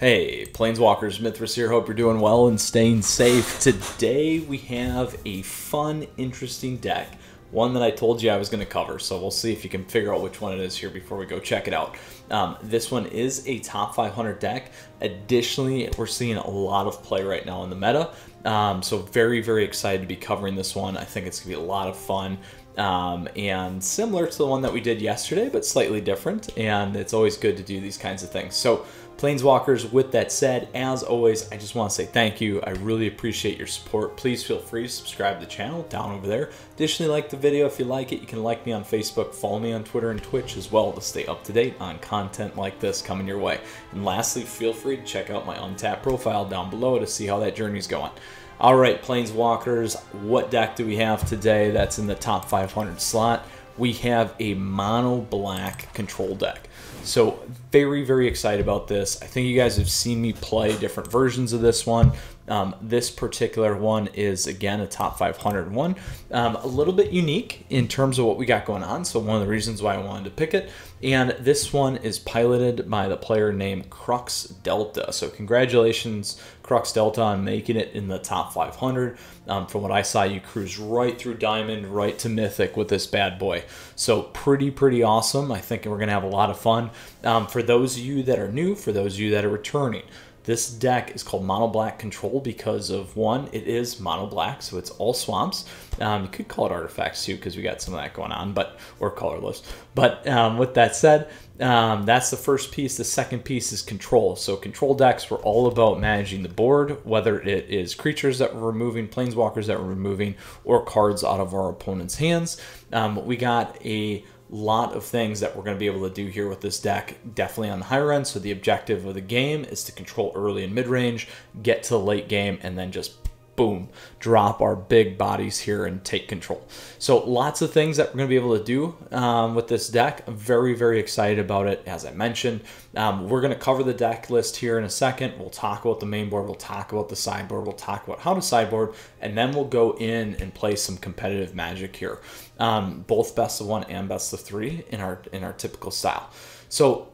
Hey, Planeswalkers, Mythras here. Hope you're doing well and staying safe. Today we have a fun, interesting deck. One that I told you I was going to cover, so we'll see if you can figure out which one it is here before we go check it out. This one is a top 500 deck. Additionally, we're seeing a lot of play right now in the meta, so very, very excited to be covering this one. I think it's going to be a lot of fun. And similar to the one that we did yesterday, but slightly different, and it's always good to do these kinds of things. So Planeswalkers, with that said, as always, I just want to say thank you. I really appreciate your support. Please feel free to subscribe to the channel down over there. Additionally, like the video if you like it. You can like me on Facebook, follow me on Twitter and Twitch as well to stay up to date on content like this coming your way. And lastly, feel free to check out my Untapped profile down below to see how that journey's going. All right, Planeswalkers, what deck do we have today that's in the top 500 slot? We have a mono black control deck. So very, very excited about this. I think you guys have seen me play different versions of this one. This particular one is, again, a top 500 one. A little bit unique in terms of what we got going on, so one of the reasons why I wanted to pick it. And this one is piloted by the player named Crux Delta. So congratulations, Crux Delta, on making it in the top 500. From what I saw, you cruised right through Diamond, right to Mythic with this bad boy. So pretty awesome. I think we're going to have a lot of fun. For those of you that are new, for those of you that are returning, this deck is called Mono Black Control because of, one, it is mono black, so it's all swamps. You could call it artifacts too because we got some of that going on, or colorless. But with that said, that's the first piece. The second piece is control. So control decks were all about managing the board, whether it is creatures that we're removing, planeswalkers that we're removing, or cards out of our opponent's hands. We got a lot of things that we're going to be able to do here with this deck, definitely on the higher end. So the objective of the game is to control early and mid-range, get to the late game, and then just boom, drop our big bodies here and take control. So lots of things that we're going to be able to do with this deck. I'm very excited about it. As I mentioned, we're going to cover the deck list here in a second. We'll talk about the main board, we'll talk about the sideboard, we'll talk about how to sideboard, and then we'll go in and play some competitive Magic here. Both best of 1 and best of 3 in our typical style. So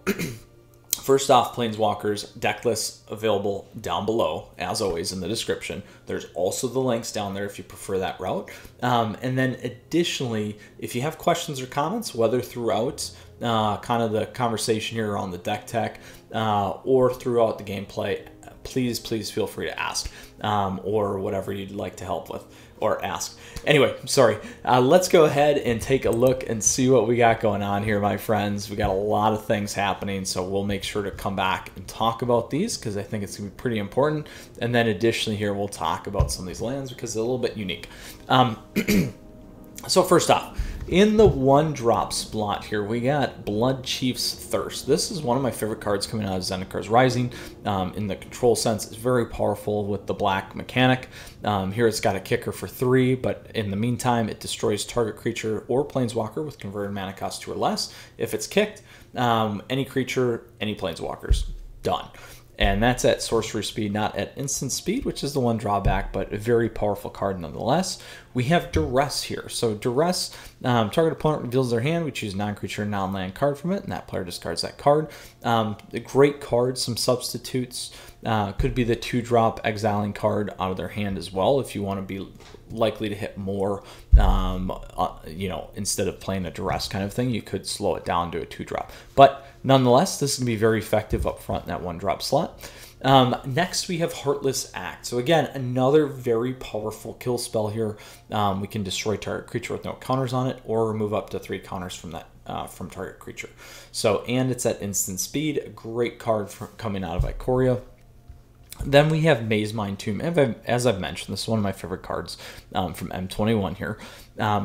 first off, Planeswalkers, deck lists available down below, as always, in the description. There's also the links down there if you prefer that route. And then additionally, if you have questions or comments, whether throughout kind of the conversation here on the deck tech or throughout the gameplay, please feel free to ask or whatever you'd like to help with or ask. Anyway, sorry. Let's go ahead and take a look and see what we got going on here, my friends. We got a lot of things happening, so we'll make sure to come back and talk about these because I think it's going to be pretty important. And then additionally here, we'll talk about some of these lands because they're a little bit unique. So first off, in the 1-drop slot here, we got Blood Chief's Thirst. This is one of my favorite cards coming out of Zendikar Rising. In the control sense, it's very powerful with the black mechanic. Here it's got a kicker for 3, but in the meantime, it destroys target creature or planeswalker with converted mana cost 2 or less. If it's kicked, any creature, any planeswalkers. Done. And that's at sorcery speed, not at instant speed, which is the one drawback, but a very powerful card nonetheless. We have Duress here. So Duress, target opponent reveals their hand. We choose non-creature, non-land card from it, and that player discards that card. A great card, some substitutes. Could be the 2-drop exiling card out of their hand as well if you want to be likely to hit more, you know, instead of playing a Duress kind of thing, you could slow it down to a 2-drop. But nonetheless, this is going to be very effective up front in that 1-drop slot. Next, we have Heartless Act. So again, another very powerful kill spell here. We can destroy target creature with no counters on it, or remove up to 3 counters from that from target creature. So, and it's at instant speed. A great card coming out of Ikoria. Then we have Mazemind Tomb. As I've mentioned, this is one of my favorite cards from M21 here.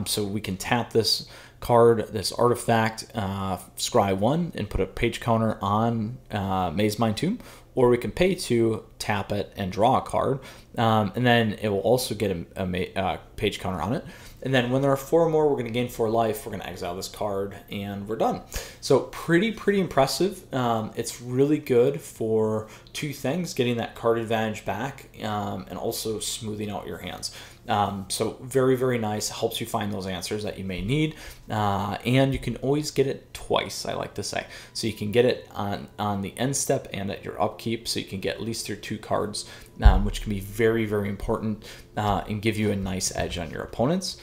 So we can tap this card, this artifact, scry 1, and put a page counter on Mazemind Tomb, or we can pay 2, tap it, and draw a card, and then it will also get a page counter on it. And then when there are 4 more, we're going to gain 4 life. We're going to exile this card, and we're done. So pretty impressive. It's really good for 2 things: getting that card advantage back, and also smoothing out your hands. So very nice. Helps you find those answers that you may need, and you can always get it twice, I like to say. So you can get it on the end step and at your upkeep. upkeep, so you can get at least through 2 cards, which can be very, very important and give you a nice edge on your opponents.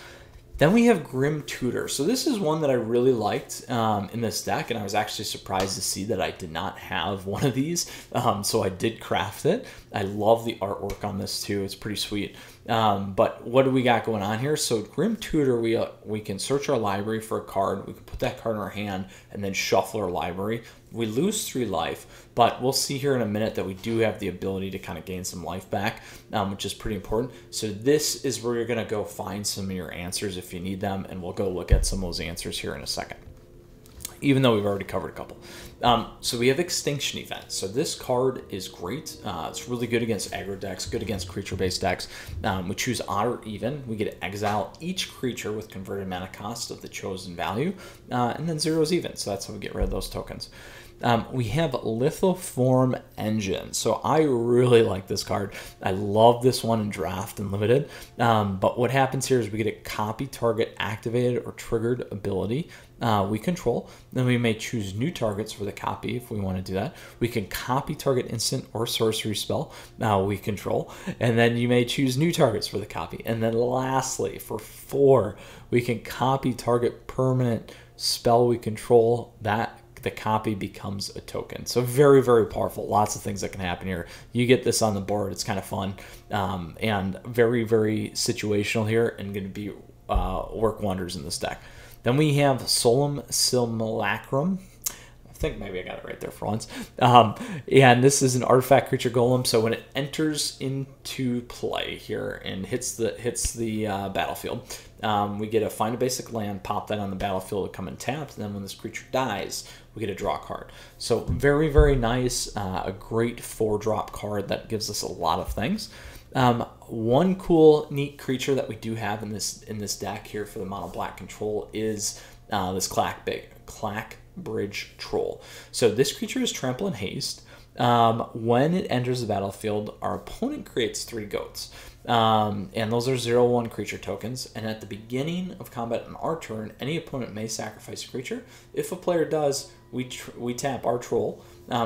Then we have Grim Tutor. So this is one that I really liked in this deck, and I was actually surprised to see that I did not have one of these. So I did craft it. I love the artwork on this too. It's pretty sweet. But what do we got going on here? So Grim Tutor, we can search our library for a card. We can put that card in our hand and then shuffle our library. We lose 3 life, but we'll see here in a minute that we do have the ability to kind of gain some life back, which is pretty important. So this is where you're going to go find some of your answers if you need them, and we'll go look at some of those answers here in a second, even though we've already covered a couple. So we have Extinction Event. So this card is great. It's really good against aggro decks, good against creature-based decks. We choose odd or even. We get to exile each creature with converted mana cost of the chosen value, and then 0 is even. So that's how we get rid of those tokens. We have Lithoform Engine. So I really like this card. I love this one in Draft and Limited. But what happens here is we get a copy target activated or triggered ability we control. Then we may choose new targets for the copy if we want to do that. We can copy target instant or sorcery spell we control. And then you may choose new targets for the copy. And then lastly, for 4, we can copy target permanent spell we control. That the copy becomes a token. So very, very powerful. Lots of things that can happen here. You get this on the board. It's kind of fun and very, very situational here and going to be work wonders in this deck. Then we have Solemn Simulacrum. I think maybe I got it right there for once. And this is an artifact creature golem. So when it enters into play here and hits the battlefield, we get to find a basic land, pop that on the battlefield to come untapped, and then when this creature dies, we get to draw a card. So very, very nice, a great 4-drop card that gives us a lot of things. One cool, neat creature that we do have in this deck here for the mono black control is this Clack Bridge Troll. So this creature is Trample and Haste. When it enters the battlefield, our opponent creates 3 goats. And those are 0/1 creature tokens. And at the beginning of combat on our turn, any opponent may sacrifice a creature. If a player does, we tap our troll,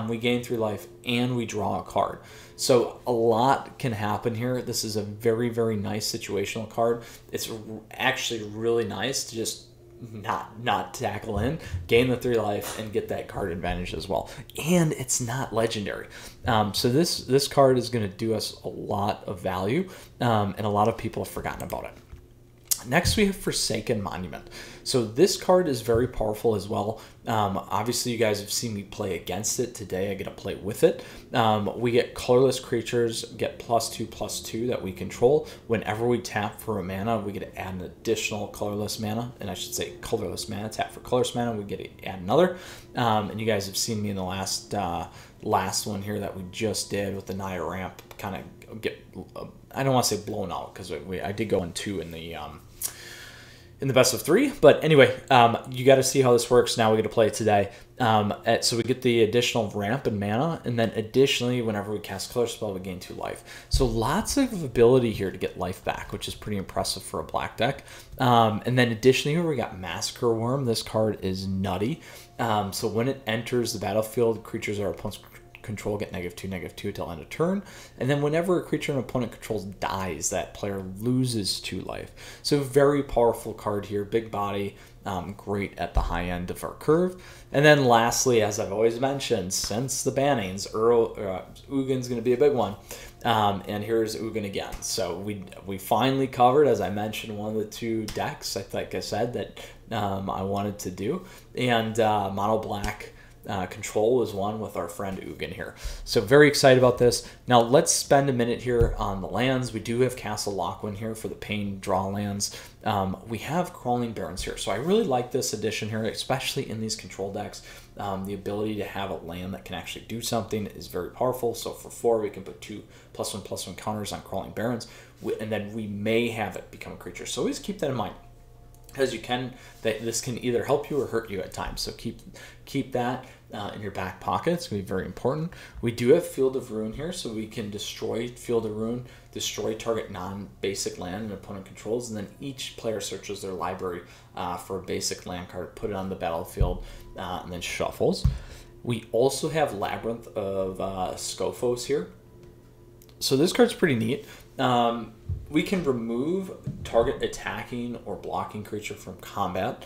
we gain 3 life, and we draw a card. So a lot can happen here. This is a very, very nice situational card. It's actually really nice to just not tackle in, gain the 3 life, and get that card advantage as well. And it's not legendary. So this card is going to do us a lot of value, and a lot of people have forgotten about it. Next, we have Forsaken Monument. So this card is very powerful as well. Obviously, you guys have seen me play against it. Today, I get to play with it. We get colorless creatures, get +2/+2 that we control. Whenever we tap for a mana, we get to add an additional colorless mana. And I should say colorless mana. Tap for colorless mana, we get to add another. And you guys have seen me in the last one here that we just did with the Naya ramp kind of get, I don't want to say blown out because I did go in 2 in the best of 3, but anyway, you got to see how this works. Now we get to play it today. So we get the additional ramp and mana, and then additionally, whenever we cast color spell, we gain 2 life. So lots of ability here to get life back, which is pretty impressive for a black deck. And then additionally, here we got Massacre Worm. This card is nutty. So when it enters the battlefield, creatures our opponent's control get -2/-2 till end of turn, and then whenever a creature an opponent controls dies, that player loses 2 life. So very powerful card here, big body, great at the high end of our curve. And then lastly, as I've always mentioned, since the bannings, Ugin's going to be a big one. And here's Ugin again. So we finally covered, as I mentioned, one of the 2 decks, like I said, that I wanted to do, and mono black control is one with our friend Ugin here. So very excited about this. Now let's spend a minute here on the lands. We do have Castle Lockwin here for the pain draw lands. We have Crawling Barrens here. So I really like this addition here, especially in these control decks. The ability to have a land that can actually do something is very powerful. So for 4, we can put 2 +1/+1 counters on Crawling Barrens, and then we may have it become a creature. So always keep that in mind, because this can either help you or hurt you at times. So keep that in your back pocket. It's going to be very important. We do have Field of Ruin here, so we can destroy Field of Ruin, destroy target non-basic land an opponent controls, and then each player searches their library for a basic land card, put it on the battlefield, and then shuffles. We also have Labyrinth of Scophos here. So this card's pretty neat. We can remove target attacking or blocking creature from combat,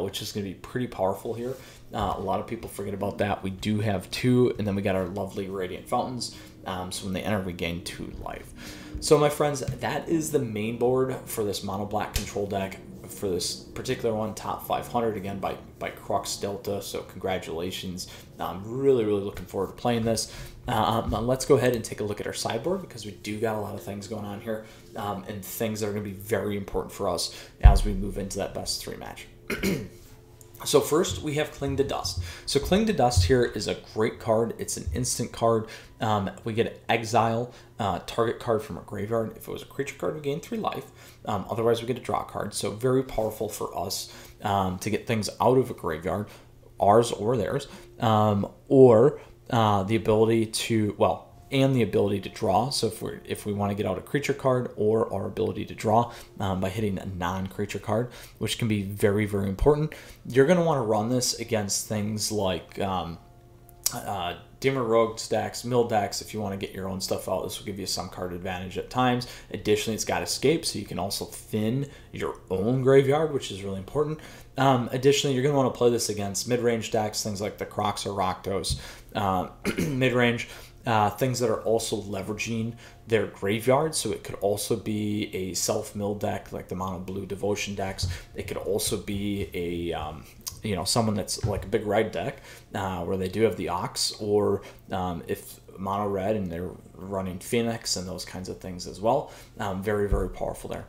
which is going to be pretty powerful here. A lot of people forget about that. We do have 2, and then we got our lovely Radiant Fountains. So when they enter, we gain 2 life. So my friends, that is the main board for this mono black control deck. For this particular one, top 500 again by Crux Delta. So congratulations. I'm really looking forward to playing this. Let's go ahead and take a look at our sideboard, because we do got a lot of things going on here, and things that are going to be very important for us as we move into that best 3 match. So first we have Cling to Dust. So Cling to Dust here is a great card. It's an instant card. We get an exile target card from a graveyard. If it was a creature card, we gain 3 life. Otherwise we get a draw card. So very powerful for us to get things out of a graveyard, ours or theirs, or the ability to, well, and the ability to draw. So if we want to get out a creature card, or our ability to draw by hitting a non-creature card, which can be very important. You're going to want to run this against things like Dimmer Rogue stacks, mill decks. If you want to get your own stuff out, this will give you some card advantage at times. Additionally, it's got escape, so you can also thin your own graveyard, which is really important. Additionally, you're going to want to play this against mid-range decks, things like the Crocs or Rakdos, mid-range. Things that are also leveraging their graveyard. So it could also be a self-mill deck like the mono blue devotion decks. It could also be a someone that's like a big red deck where they do have the Ox, or if mono red and they're running Phoenix and those kinds of things as well. Very powerful there.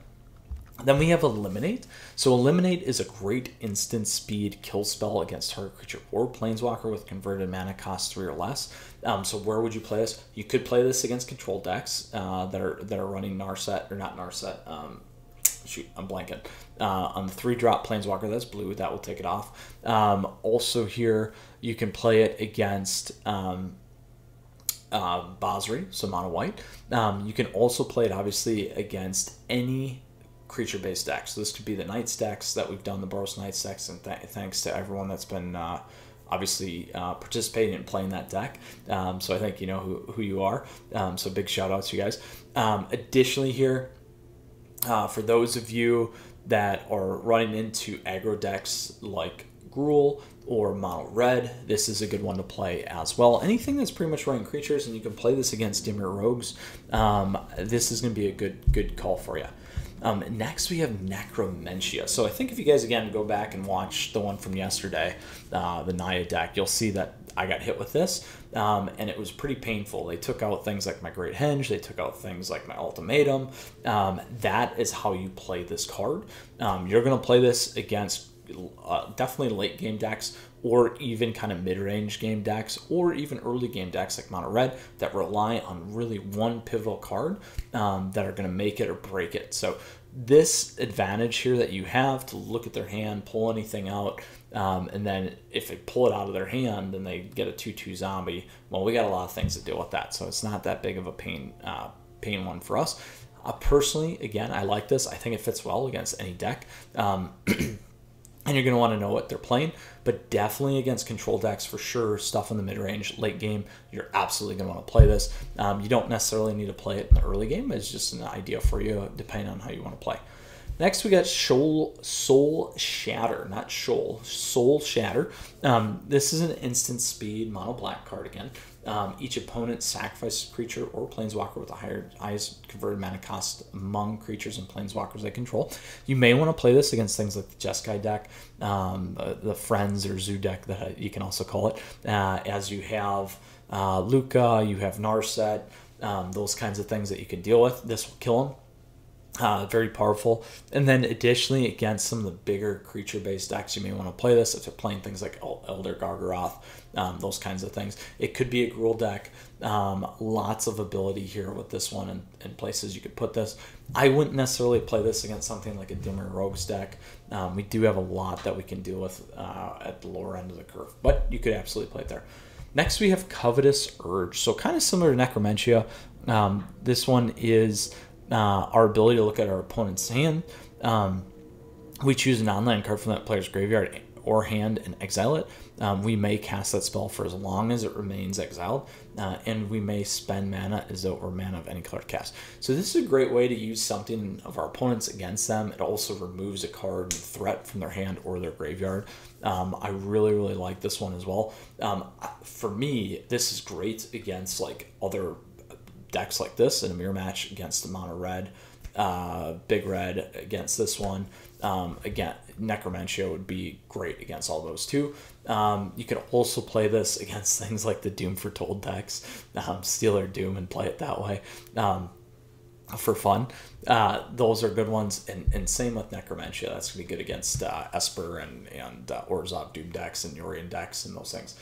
Then we have Eliminate. So Eliminate is a great instant speed kill spell against target creature or planeswalker with converted mana cost 3 or less. So where would you play this? You could play this against control decks that are running Narset, or not Narset. Shoot, I'm blanking. On the 3-drop planeswalker that's blue, that will take it off. Also here, you can play it against Basri, so mono white. You can also play it obviously against any creature-based decks. So this could be the Knights decks that we've done, the Boros Knights decks, and thanks to everyone that's been obviously participating in playing that deck. So I think you know who you are. So big shout out to you guys. Additionally here, for those of you that are running into aggro decks like Gruul or mono red, this is a good one to play as well. Anything that's pretty much running creatures, and you can play this against Dimmer Rogues, this is going to be a good call for you. Next we have Necromentia. So I think if you guys again go back and watch the one from yesterday, the Naya deck, you'll see that I got hit with this, and it was pretty painful. They took out things like my Great Henge, they took out things like my Ultimatum. That is how you play this card. You're going to play this against definitely late game decks, or even kind of mid-range game decks, or even early game decks like mono red that rely on really one pivotal card that are going to make it or break it. So this advantage here that you have to look at their hand, pull anything out, and then if they pull it out of their hand and they get a 2/2 zombie, well, we got a lot of things to deal with that. So it's not that big of a pain one for us. Personally, again, I like this. I think it fits well against any deck. And you're going to want to know what they're playing, but definitely against control decks for sure. Stuff in the mid-range, late game, you're absolutely going to want to play this. You don't necessarily need to play it in the early game. It's just an idea for you, depending on how you want to play. Next, we got Soul Shatter, not Shoal, Soul Shatter. This is an instant speed mono black card again. Each opponent sacrifices a creature or planeswalker with the highest converted mana cost among creatures and planeswalkers they control. You may want to play this against things like the Jeskai deck, the Friends or Zoo deck that you can also call it, as you have Luca, you have Narset, those kinds of things that you can deal with. This will kill them. Very powerful. And then additionally, against some of the bigger creature-based decks, you may want to play this if you're playing things like Elder Gargaroth, those kinds of things. It could be a Gruul deck. Lots of ability here with this one and places you could put this. I wouldn't necessarily play this against something like a Dimmer Rogues deck. We do have a lot that we can deal with at the lower end of the curve, but you could absolutely play it there. Next, we have Covetous Urge. So kind of similar to Necromentia. This one is our ability to look at our opponent's hand. We choose an online card from that player's graveyard or hand and exile it, we may cast that spell for as long as it remains exiled, and we may spend mana as though it were mana of any color cast. So this is a great way to use something of our opponents against them. It also removes a card threat from their hand or their graveyard. I really, really like this one as well. For me, this is great against like other decks like this in a mirror match against the mono red, big red against this one. Again, Necromantia would be great against all those too. You could also play this against things like the Doom Foretold decks, steal their Doom and play it that way for fun. Those are good ones, and same with Necromantia. That's gonna be good against Esper and Orzhov Doom decks and Yorion decks and those things.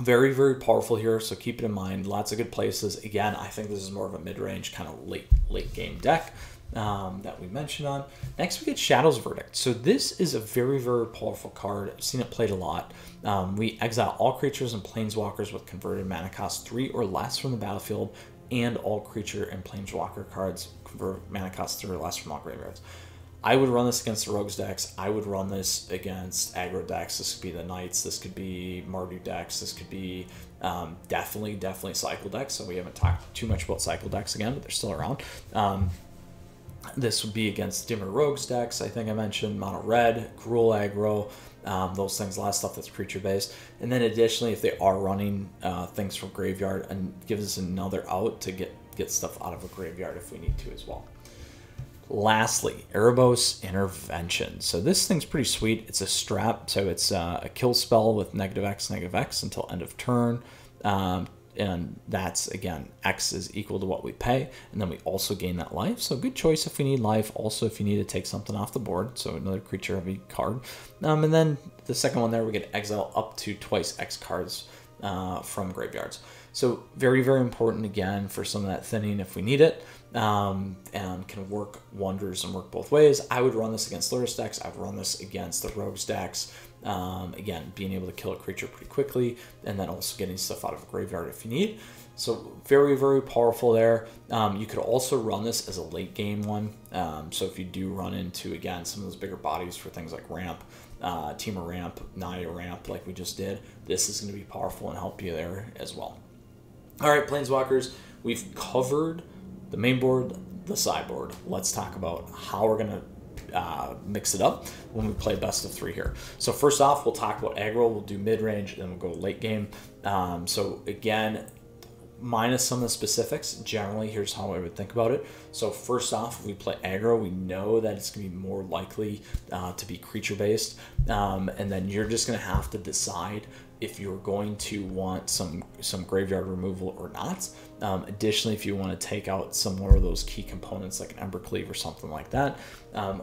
Very, very powerful here, so keep it in mind. Lots of good places. Again, I think this is more of a mid-range kind of late game deck that we mentioned on. Next, we get Shadow's Verdict. So this is a very, very powerful card. I've seen it played a lot. We exile all creatures and planeswalkers with converted mana cost 3 or less from the battlefield, and all creature and planeswalker cards convert mana cost 3 or less from all graveyards. I would run this against the Rogues decks. I would run this against aggro decks. This could be the Knights. This could be Mardu decks. This could be definitely Cycle decks. So we haven't talked too much about Cycle decks again, but they're still around. This would be against Dimmer Rogues decks. I think I mentioned Mono Red, Gruul aggro, those things, a lot of stuff that's creature based. And then additionally, if they are running things from graveyard, and gives us another out to get stuff out of a graveyard if we need to as well. Lastly, Erebos Intervention. So this thing's pretty sweet. It's a strap, so it's a kill spell with -X until end of turn. And that's, again, X is equal to what we pay, and then we also gain that life. So good choice if we need life, also if you need to take something off the board, so another creature heavy card. And then the second one there, we get exile up to twice X cards from graveyards. So very, very important, again, for some of that thinning if we need it, and can work wonders and work both ways. I would run this against Lurrus decks. I would run this against the Rogues decks. Again, being able to kill a creature pretty quickly, and then also getting stuff out of a graveyard if you need. So very, very powerful there. You could also run this as a late game one. So if you do run into, again, some of those bigger bodies for things like Ramp, Teamer Ramp, Naya Ramp, like we just did, this is going to be powerful and help you there as well. All right, Planeswalkers, we've covered the main board, the sideboard. Let's talk about how we're going to mix it up when we play best of 3 here. So first off, we'll talk about aggro. We'll do mid-range, then we'll go late game. So again, minus some of the specifics, generally, here's how I would think about it. So first off, if we play aggro, we know that it's going to be more likely to be creature-based. And then you're just going to have to decide if you're going to want some graveyard removal or not. Additionally, if you want to take out some more of those key components like an Embercleave or something like that,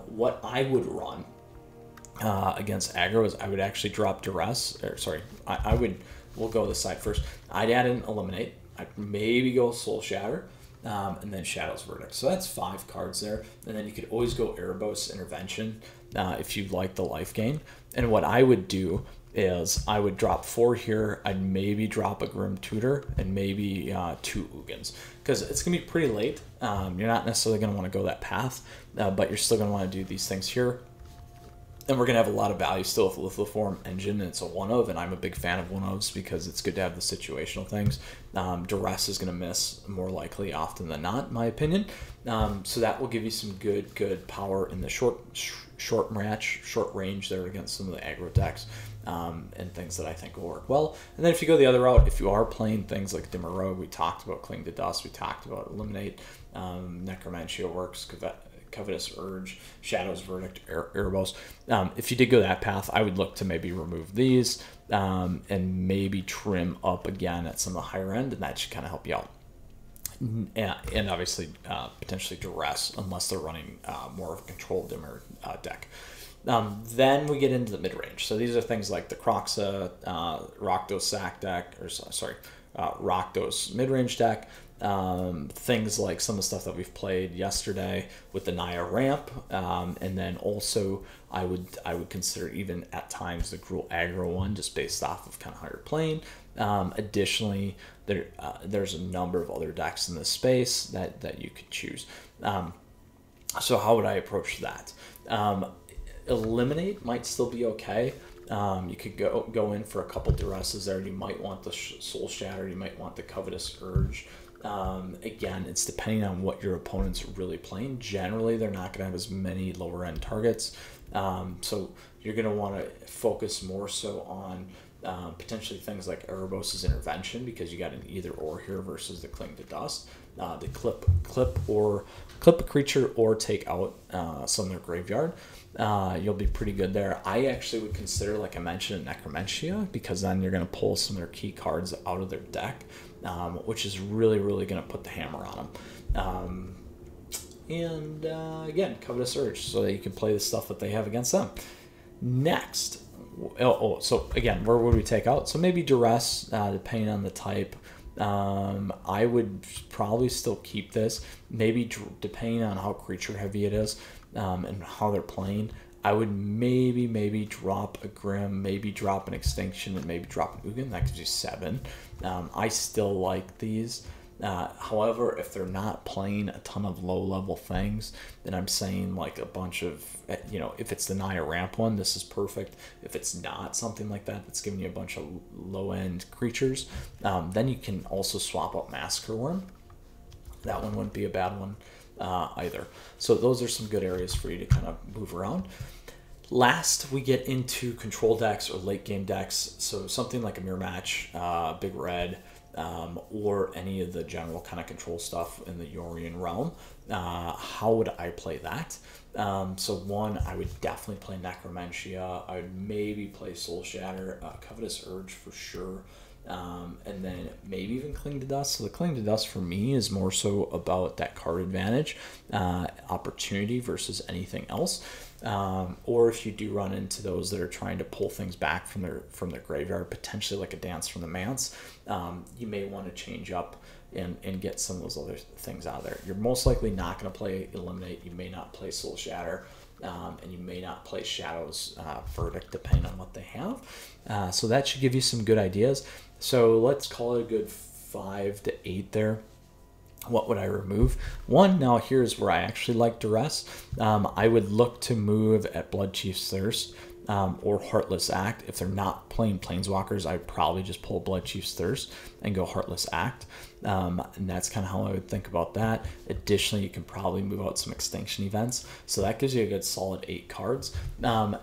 what I would run against aggro is I would actually drop Duress, or sorry, we'll go this side first. I'd add in Eliminate. I'd maybe go Soul Shatter, and then Shadow's Verdict. So that's 5 cards there. And then you could always go Erebos Intervention if you like the life gain. And what I would do is I would drop 4 here. I'd maybe drop a Grim Tutor and maybe 2 Ugins, because it's going to be pretty late. You're not necessarily going to want to go that path, but you're still going to want to do these things here. And we're going to have a lot of value still with Lithiform Engine, and it's a one-of, and I'm a big fan of one-ofs because it's good to have the situational things. Duress is going to miss more likely often than not, in my opinion. So that will give you some good power in the short range there against some of the aggro decks, and things that I think will work well. And then if you go the other route, if you are playing things like Dimmer Rogue, we talked about Cling to Dust, we talked about Eliminate, Necromantia works, Covetous Urge, Shadow's Verdict, Erebos. If you did go that path, I would look to maybe remove these and maybe trim up again at some of the higher end, and that should kind of help you out. And obviously potentially Duress, unless they're running more of a control Dimmer deck. Then we get into the mid-range. So these are things like the Kroxa, Rakdos Sack deck, or sorry, Rakdos mid-range deck. Things like some of the stuff that we've played yesterday with the Naya Ramp, and then also I would consider even at times the Gruul aggro one, just based off of kind of how you're playing. Additionally, there's a number of other decks in this space that you could choose. So how would I approach that? Eliminate might still be okay. You could go in for a couple duresses there. You might want the Soul Shatter. You might want the Covetous Urge. Again, it's depending on what your opponent's really playing. Generally, they're not going to have as many lower end targets. So you're going to want to focus more so on potentially things like Erebos' Intervention, because you got an either or here versus the Cling to Dust. The clip a creature or take out some of their graveyard. You'll be pretty good there. I actually would consider, like I mentioned, Necromentia, because then you're going to pull some of their key cards out of their deck, which is really going to put the hammer on them. Again, Covetous Urge, so that you can play the stuff that they have against them. Next, so again, where would we take out? So maybe Duress, depending on the type. I would probably still keep this. Maybe depending on how creature heavy it is and how they're playing, I would maybe drop a Grim, maybe drop an Extinction, and maybe drop an Ugin. That gives you 7. I still like these. However, if they're not playing a ton of low-level things, then I'm saying like a bunch of, if it's the Naya Ramp one, this is perfect. If it's not something like that, that's giving you a bunch of low-end creatures, then you can also swap out Massacre Worm. That one wouldn't be a bad one either. So those are some good areas for you to kind of move around. Last, we get into control decks or late game decks. So something like a Mirror Match, Big Red, or any of the general kind of control stuff in the Yorion realm. How would I play that? So one, I would definitely play Necromentia. I would maybe play Soul Shatter, Covetous Urge for sure. And then maybe even Cling to Dust. So the Cling to Dust for me is more so about that card advantage, opportunity versus anything else. Or if you do run into those that are trying to pull things back from their graveyard, potentially like a Dance from the Manse, you may want to change up and get some of those other things out of there. You're most likely not going to play Eliminate. You may not play Soul Shatter. And you may not play Shadow's Verdict, depending on what they have. So that should give you some good ideas. So let's call it a good 5 to 8 there. What would I remove? One, now here's where I actually like Duress. I would look to move at Bloodchief's Thirst or Heartless Act. If they're not playing Planeswalkers, I'd probably just pull Bloodchief's Thirst and go Heartless Act. And that's kind of how I would think about that. Additionally, you can probably move out some Extinction events. So that gives you a good solid 8 cards.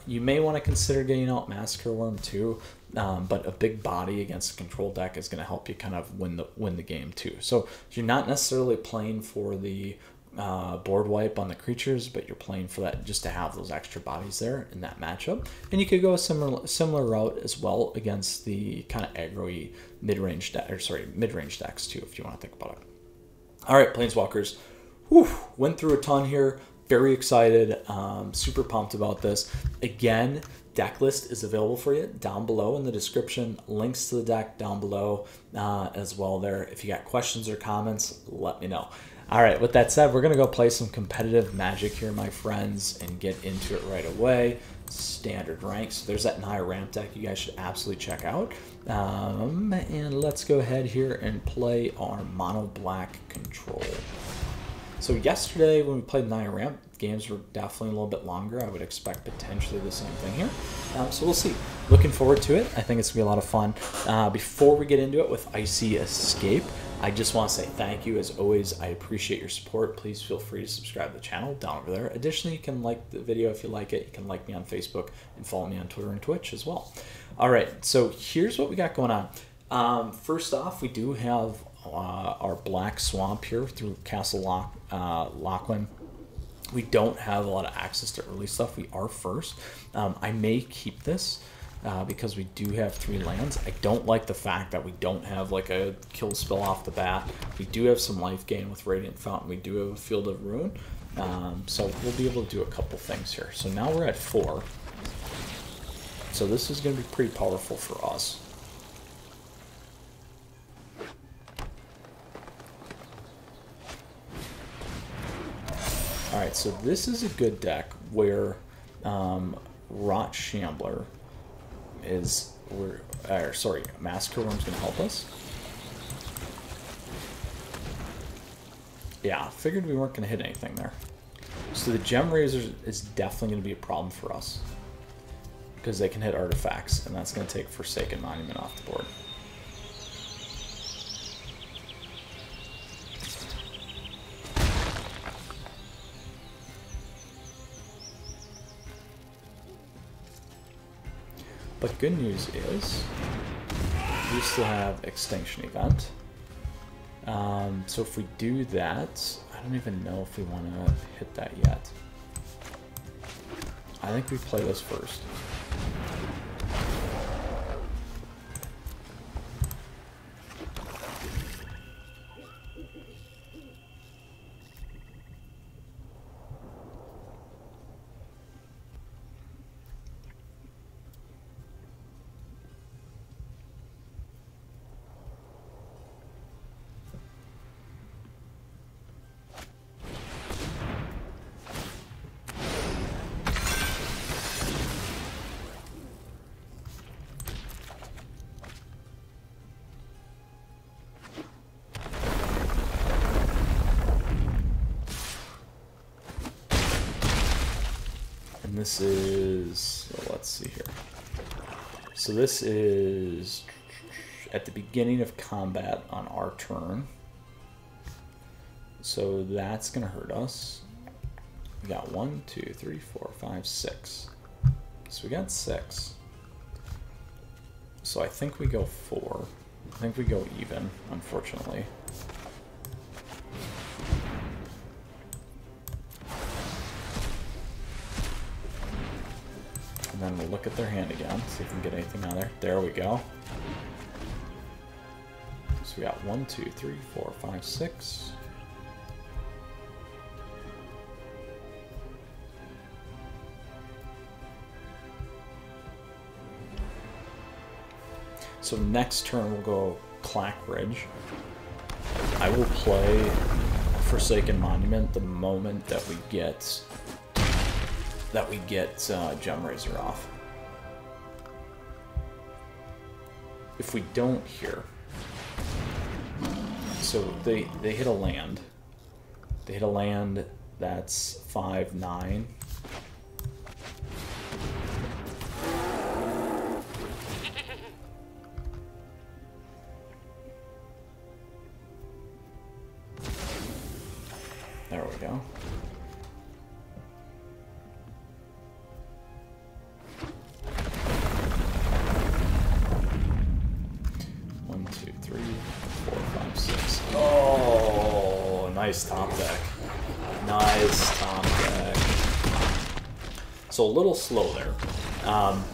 You may want to consider getting out Massacre Worm too. But a big body against a control deck is going to help you kind of win the game too. So you're not necessarily playing for the board wipe on the creatures, but you're playing for that just to have those extra bodies there in that matchup. And you could go a similar route as well against the kind of aggro-y mid-range decks too, if you want to think about it. All right, Planeswalkers. Went through a ton here. Very excited. Super pumped about this. Again, deck list is available for you down below in the description. Links to the deck down below as well there. If you got questions or comments, let me know. All right, with that said, we're going to go play some competitive Magic here, my friends, and get into it right away. Standard ranks. There's that Naya Ramp deck you guys should absolutely check out. And let's go ahead here and play our mono black control. So yesterday when we played Naya Ramp, games were definitely a little bit longer. I would expect potentially the same thing here. So we'll see. Looking forward to it. I think it's going to be a lot of fun. Before we get into it with Icy Escape, I just want to say thank you. As always, I appreciate your support. Please feel free to subscribe to the channel down over there. Additionally, you can like the video if you like it. You can like me on Facebook and follow me on Twitter and Twitch as well. All right, so here's what we got going on. First off, we do have our Black Swamp here through Castle Lachlan. We don't have a lot of access to early stuff. We are first. I may keep this because we do have 3 lands. I don't like the fact that we don't have like a kill spell off the bat. We do have some life gain with Radiant Fountain. We do have a Field of Ruin. So we'll be able to do a couple things here. So now we're at 4. So this is going to be pretty powerful for us. Alright, so this is a good deck where Rot Shambler is, Massacre Worm's going to help us. Yeah, figured we weren't going to hit anything there. So the Gem Razor is definitely going to be a problem for us, because they can hit artifacts, and that's going to take Forsaken Monument off the board. But good news is, we still have Extinction Event. So if we do that, I don't even know if we want to hit that yet. I think we play this first. This is, so let's see here. So this is at the beginning of combat on our turn. So that's gonna hurt us. We got 1, 2, 3, 4, 5, 6. So we got 6. So I think we go 4. I think we go even, unfortunately. And then we'll look at their hand again, see if we can get anything on there. There we go. So we got 1, 2, 3, 4, 5, 6. So next turn we'll go Clackridge. I will play Forsaken Monument the moment that we get Gem Razor off. If we don't here, so they hit a land. They hit a land that's 5/9. There we go. Nice top deck. Nice top deck. So a little slow there.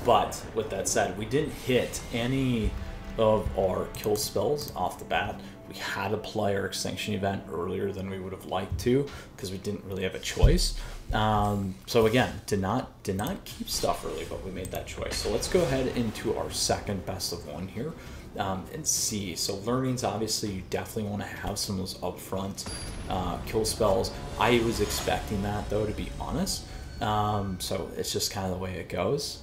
But with that said, we didn't hit any of our kill spells off the bat. We had to play our Extinction Event earlier than we would have liked to, because we didn't really have a choice. So again, did not keep stuff early, but we made that choice. So let's go ahead into our second best of one here. And see. So learnings, obviously, you definitely want to have some of those upfront kill spells. I was expecting that, though, to be honest. So it's just kind of the way it goes.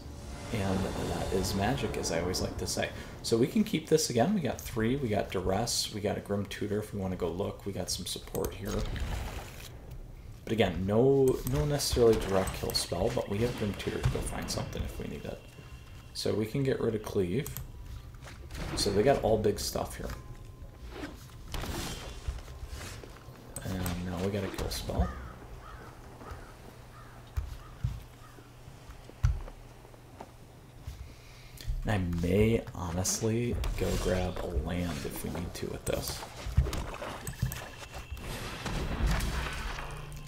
And that is magic, as I always like to say. So we can keep this again. We got 3. We got Duress. We got a Grim Tutor if we want to go look. We got some support here. But again, no necessarily direct kill spell, but we have Grim Tutor to go find something if we need it. So we can get rid of Cleave. So they got all big stuff here. And now we got a kill spell. And I may honestly go grab a land if we need to with this.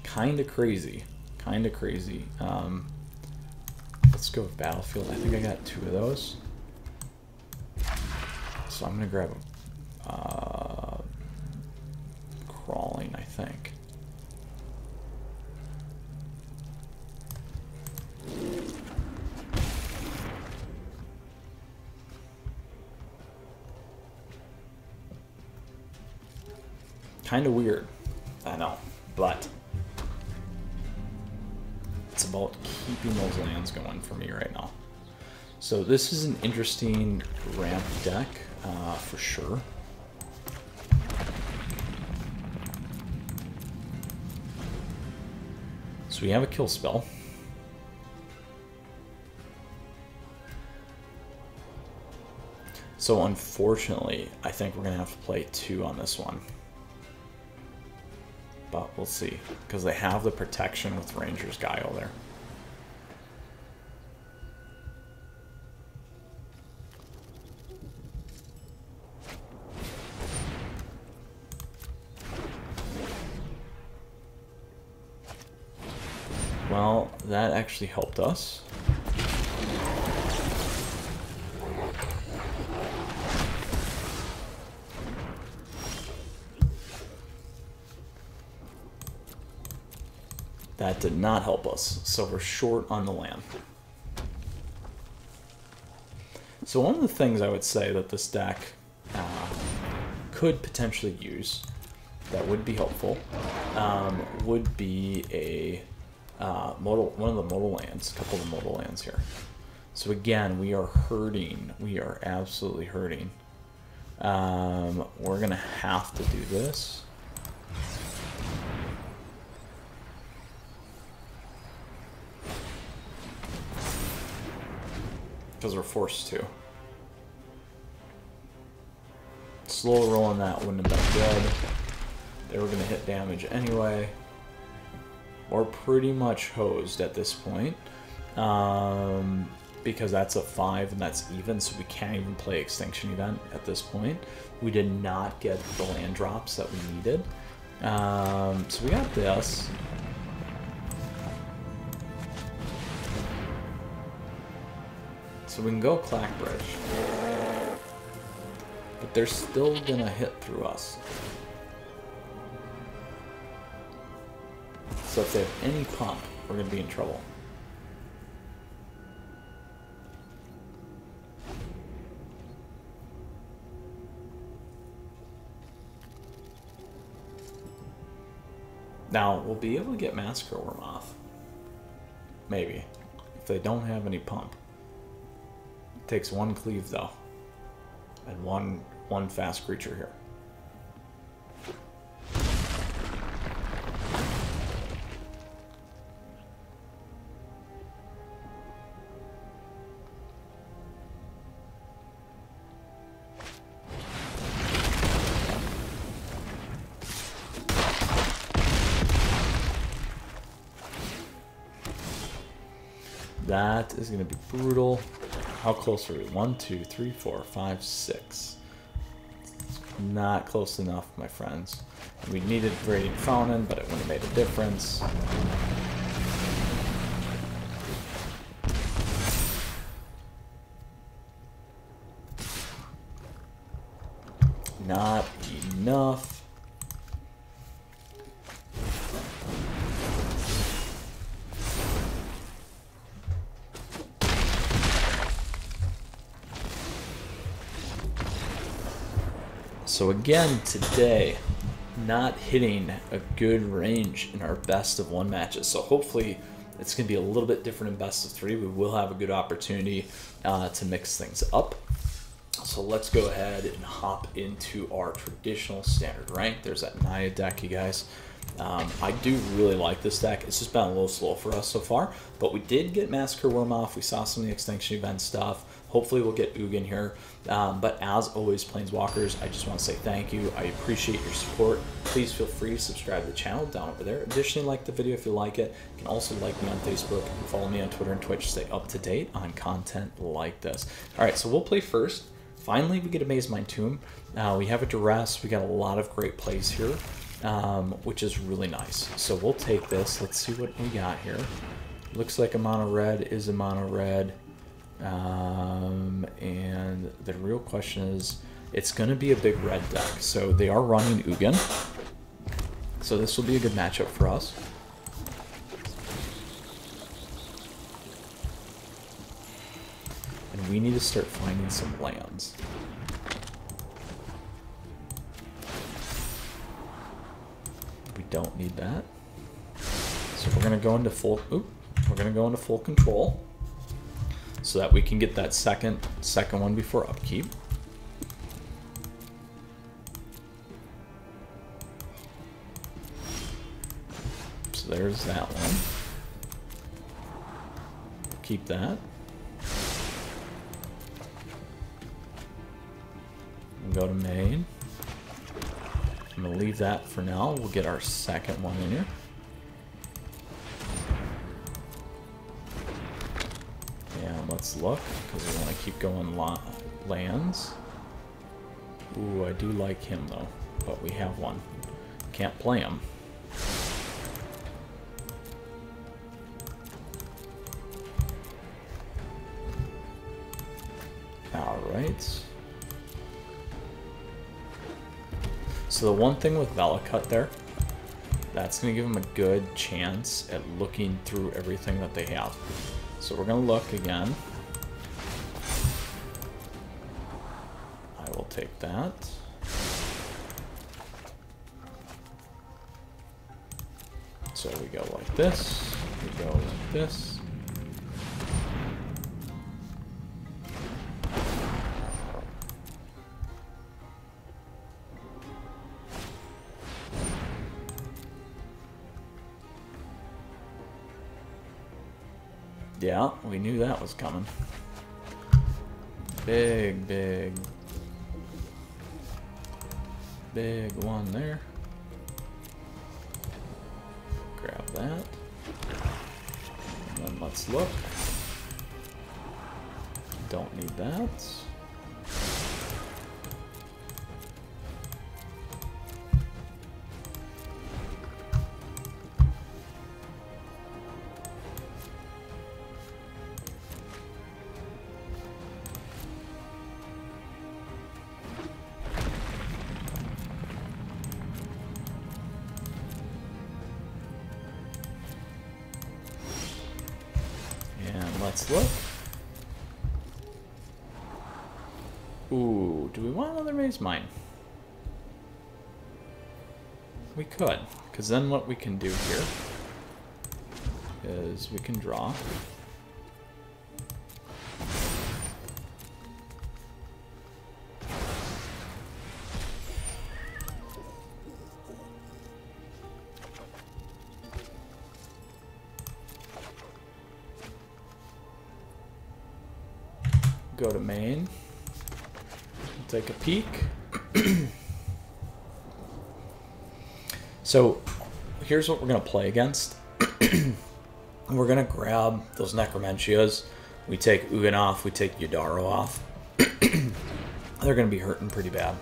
Kinda crazy. Kinda crazy. Let's go with Battlefield. I think I got 2 of those. So I'm gonna grab Crawling, I think. Kind of weird, I know, but it's about keeping those lands going for me right now. So this is an interesting ramp deck, for sure. So So we have a kill spell. So unfortunately, I think we're going to have to play 2 on this one. But we'll see, because they have the protection with Ranger's Guile there. Well, that actually helped us. That did not help us, so we're short on the land. So one of the things I would say that this deck could potentially use that would be helpful would be a one of the modal lands, a couple of the modal lands here. So again, we are hurting. We are absolutely hurting. We're gonna have to do this. Because we're forced to. Slow rolling that wouldn't have been good. They were going to hit damage anyway. We're pretty much hosed at this point. Because that's a 5 and that's even, so we can't even play Extinction Event at this point. We did not get the land drops that we needed. So we got this. So we can go Clackbridge, but they're still gonna hit through us. So if they have any pump, we're gonna be in trouble. Now, we'll be able to get Massacre Wormoth. Maybe. If they don't have any pump. Takes 1 cleave though, and one fast creature here. That is going to be brutal. How close are we? 1, 2, 3, 4, 5, 6. Not close enough, my friends. We needed Radiant Fountain, but it wouldn't have made a difference. Not enough. So again, today, not hitting a good range in our best of 1 matches. So hopefully it's going to be a little bit different in best of 3. We will have a good opportunity to mix things up. So let's go ahead and hop into our traditional standard rank. There's that Naya deck, you guys. I do really like this deck. It's just been a little slow for us so far, but we did get Massacre Wormoth. We saw some of the Extinction Event stuff. Hopefully we'll get Ugin here. But as always, Planeswalkers, I just want to say thank you. I appreciate your support. Please feel free to subscribe to the channel down over there. Additionally, like the video if you like it. You can also like me on Facebook and follow me on Twitter and Twitch to stay up to date on content like this. All right, so we'll play first. Finally, we get a Maze Mind Tomb. We have a Duress. We got a lot of great plays here, which is really nice. So we'll take this. Let's see what we got here. Looks like a mono red is a mono red. And the real question is, it's going to be a big red deck. So they are running Ugin. So this will be a good matchup for us. And we need to start finding some lands. We don't need that. So we're going to go into full, we're going to go into full control, so that we can get that second one before upkeep. So there's that one. keep that. And go to main. I'm going to leave that for now. We'll get our second one in here. And let's look, because we want to keep going lands. Ooh, I do like him though, but we have one. Can't play him. Alright. So the one thing with Vellicut there, that's going to give them a good chance at looking through everything that they have. So we're going to look again. I will take that. So we go like this, we go like this. Yeah, we knew that was coming. Big, big, big one there. Grab that. And then let's look. Don't need that. Let's look. Ooh, do we want another Maze Mine? We could, because then what we can do here is we can draw. Go to main, take a peek. So here's what we're going to play against. We're going to grab those Necromentias. We take Ugin off, we take Yudaro off. They're going to be hurting pretty bad.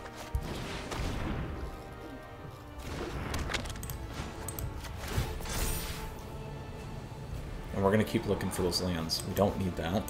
And we're going to keep looking for those lands. We don't need that.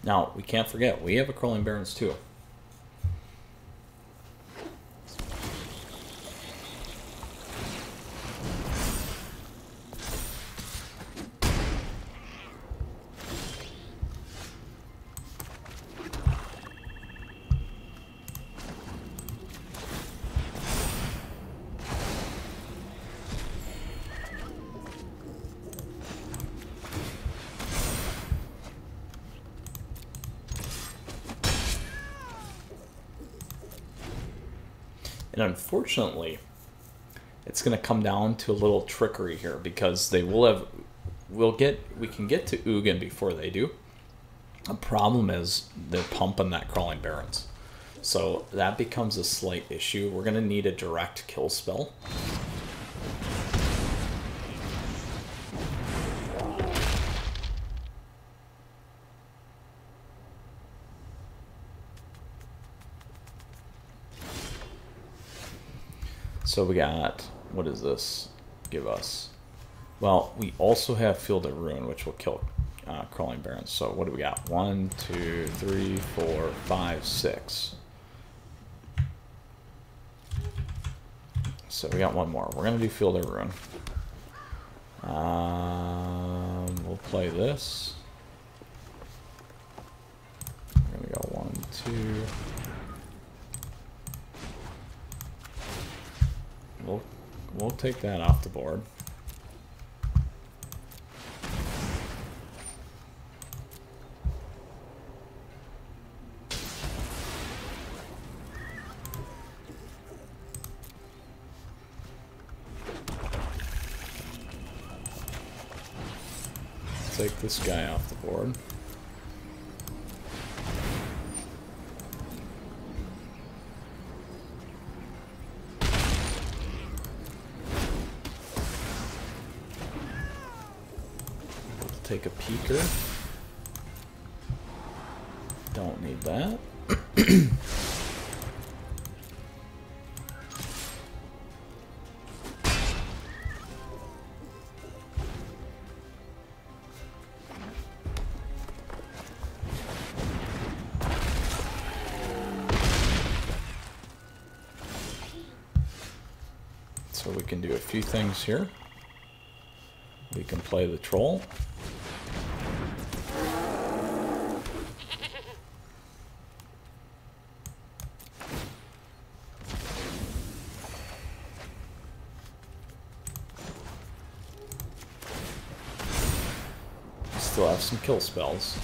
Now, we can't forget, we have a Crawling Barrens too. And unfortunately, it's going to come down to a little trickery here because they will have, we can get to Ugin before they do. The problem is they're pumping that Crawling Barrens. So that becomes a slight issue. We're going to need a direct kill spell. So we got, what does this give us? Well, we also have Field of Ruin, which will kill Crawling Barrens. So what do we got? 1, 2, 3, 4, 5, 6. So we got one more. We're going to do Field of Ruin. We'll play this. We're going to go 1, 2. We'll take that off the board. take this guy off the board. Take a peeker. Don't need that. So we can do a few things here. We can play the troll. Still have some kill spells.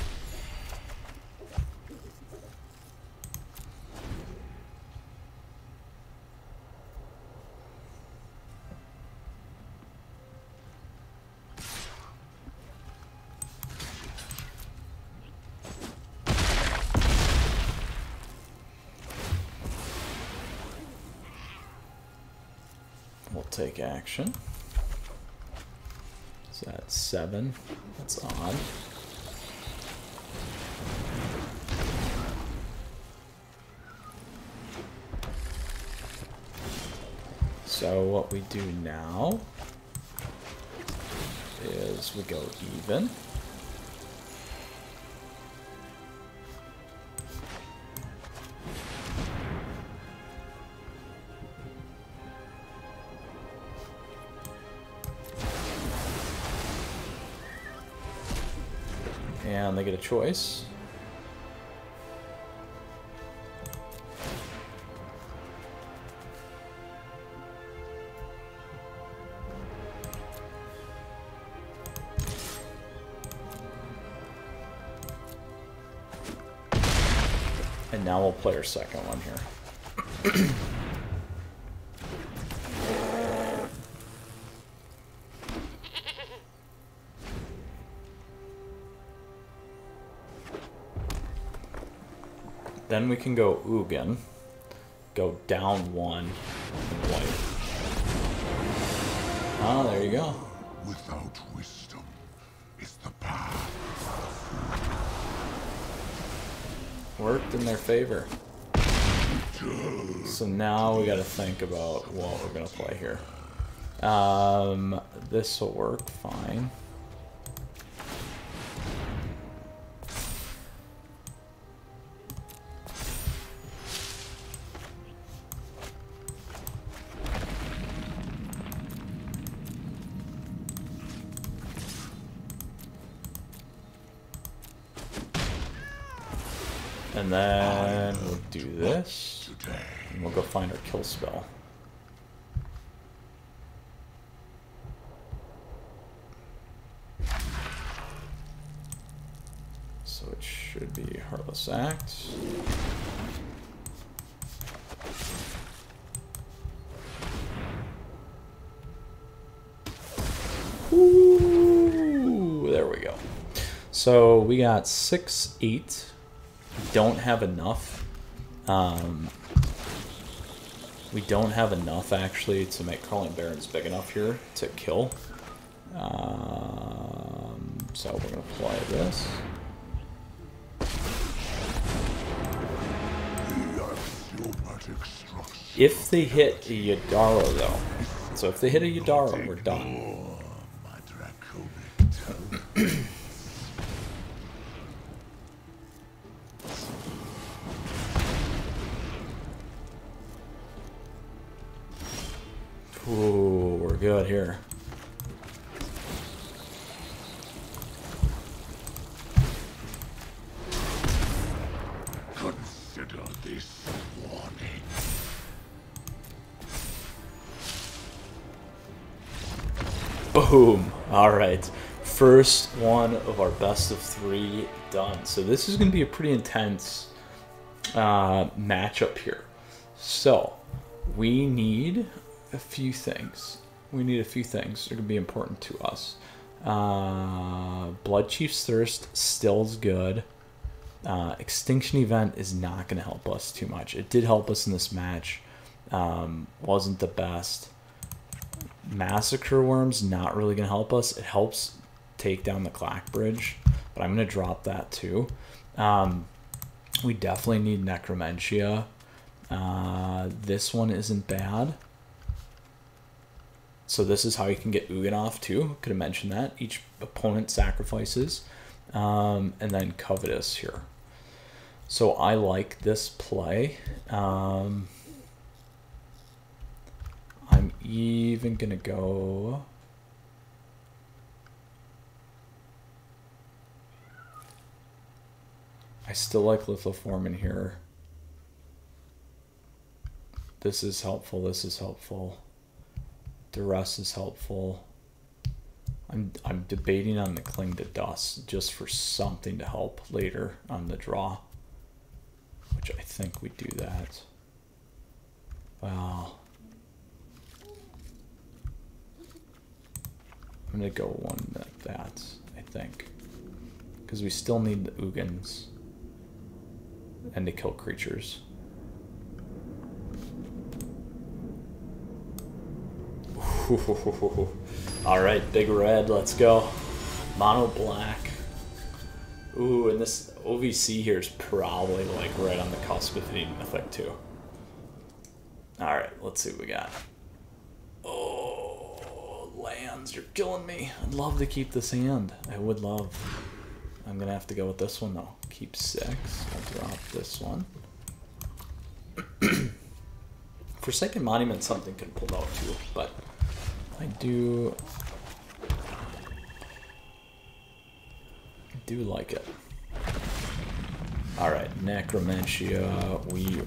We'll take action. So that's 7. That's odd. So what we do now is we go even. And they get a choice. And now we'll play our second one here. Then we can go Ugin, go down 1 and white. Ah, there you go. Without wisdom is the path. Worked in their favor. So now we got to think about what we're gonna play here. This will work fine. And then we'll do this, and we'll go find our kill spell. So it should be Heartless Act. Ooh, there we go. So we got 6, 8. Don't have enough. We don't have enough actually to make Crawling Barons big enough here to kill. So we're gonna play this. If they hit a Yadaro though, so if they hit a Yadaro, we're done. Ooh, we're good here. Consider this warning. Boom. All right. First one of our best of 3 done. So this is going to be a pretty intense matchup here. So we need a few things. They're going to be important to us. Blood Chief's Thirst still's good. Extinction Event is not going to help us too much. It did help us in this match. Wasn't the best. Massacre Worm's not really going to help us. It helps take down the Clack Bridge, but I'm going to drop that too. We definitely need Necromentia. This one isn't bad. So this is how you can get Ugin off too. Could have mentioned that. Each opponent sacrifices. And then Covetous here. So I like this play. I'm even going to go... I still like Lithoform in here. This is helpful. This is helpful. Duress is helpful. I'm debating on the Cling to Dust just for something to help later on the draw, which I think we do that. Wow. I'm gonna go one like that, I think, because we still need the Ugins and to kill creatures. Alright, big red, let's go. Mono black. Ooh, and this OVC here is probably like right on the cusp of hitting Mythic too. Alright, let's see what we got. Oh, lands, you're killing me. I'd love to keep this hand. I would love. I'm gonna have to go with this one though. Keep 6. I'll drop this one. Forsaken Monument, something could pull out too, but I do like it. Alright, Necromentia, we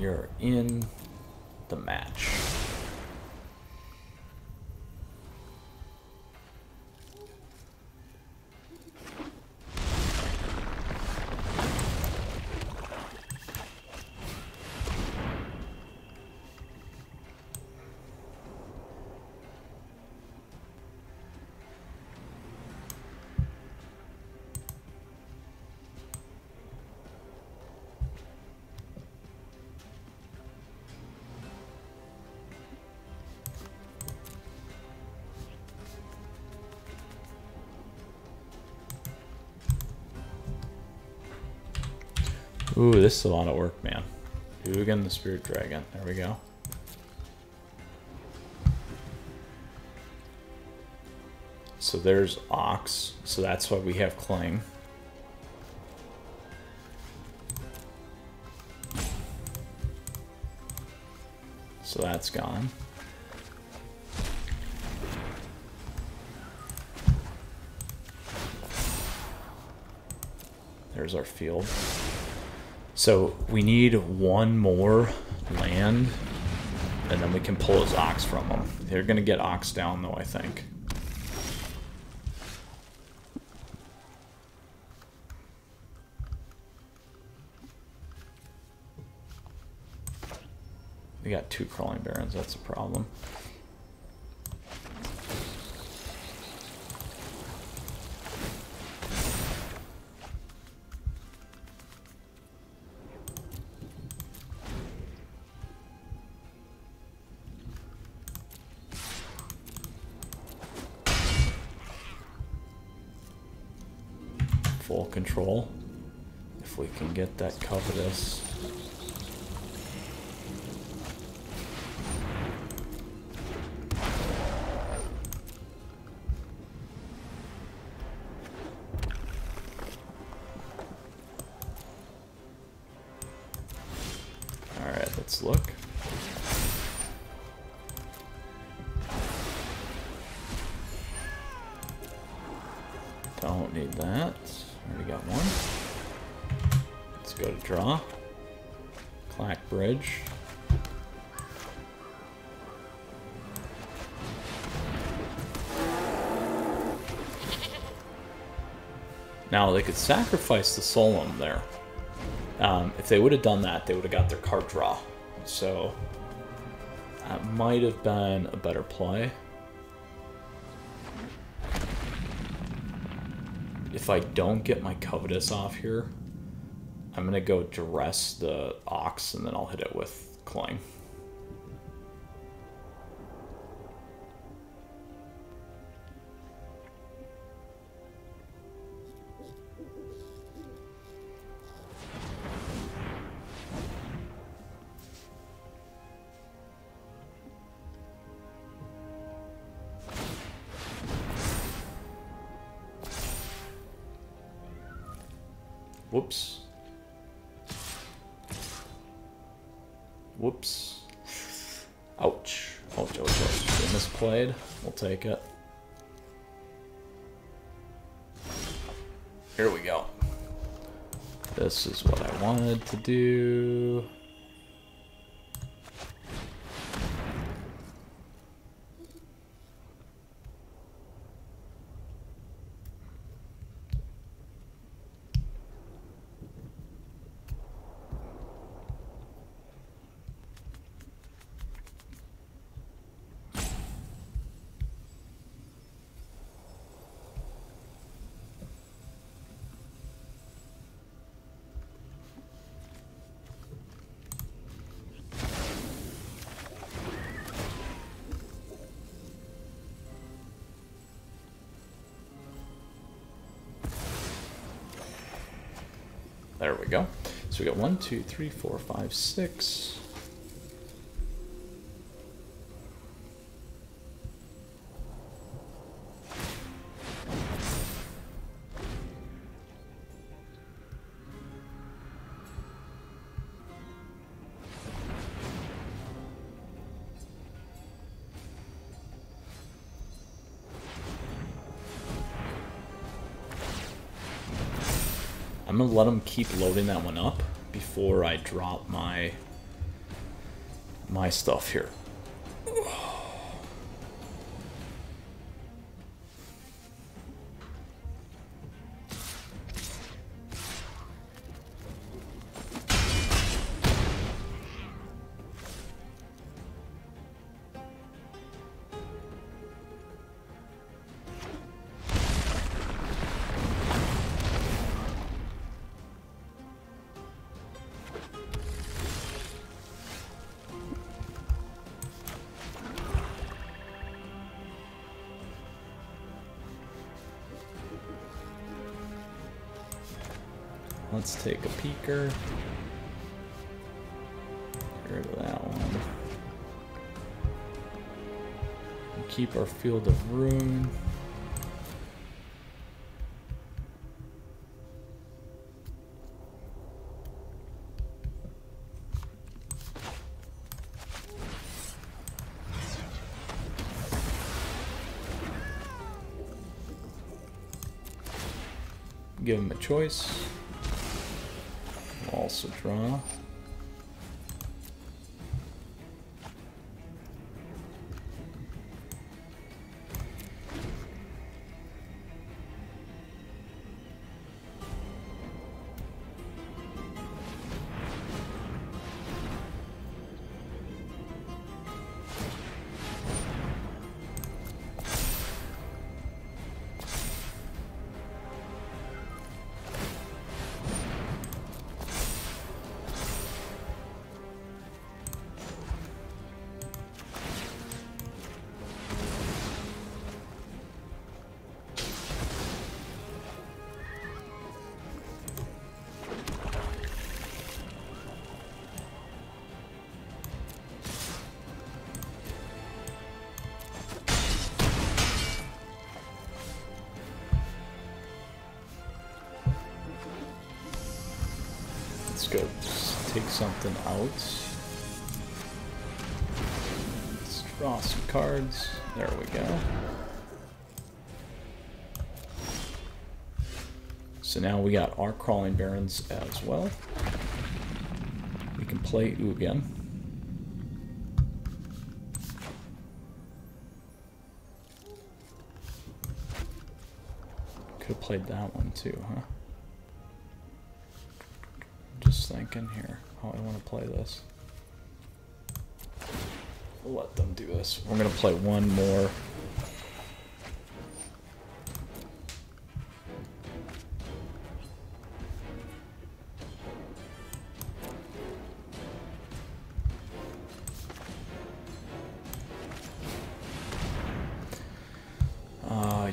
are in the match. Ooh, this is a lot of work, man. Ugin the Spirit Dragon. There we go. So there's Ox. So that's why we have Cling. So that's gone. There's our field. So we need one more land, and then we can pull his Ox from them. They're going to get Ox down, though, I think. We got 2 Crawling Barons, that's a problem. Full control. If we can get that Covetous. Alright, let's look. Don't need that. Already got one. Let's go to draw. Clack Bridge. Now they could sacrifice the Solemn there. If they would have done that, they would have got their card draw. So That might have been a better play. If I don't get my Covetous off here, I'm going to go Duress the Ox, and then I'll hit it with Clang. Whoops. Whoops. Ouch. Ouch, ouch, ouch. They misplayed. We'll take it. Here we go. This is what I wanted to do. There we go. So we got 1, 2, 3, 4, 5, 6. I'm gonna let him keep loading that one up before I drop my stuff here. Let's take a peeker. Get rid of that one. And keep our Field of Ruin. Give him a choice. Also draw. Let's go take something out. Let's draw some cards. There we go. So now we got our Crawling Barrens as well. We can play Ugin. Could have played that one too, huh? Just thinking here how I want to play this. We'll let them do this. We're gonna play one more.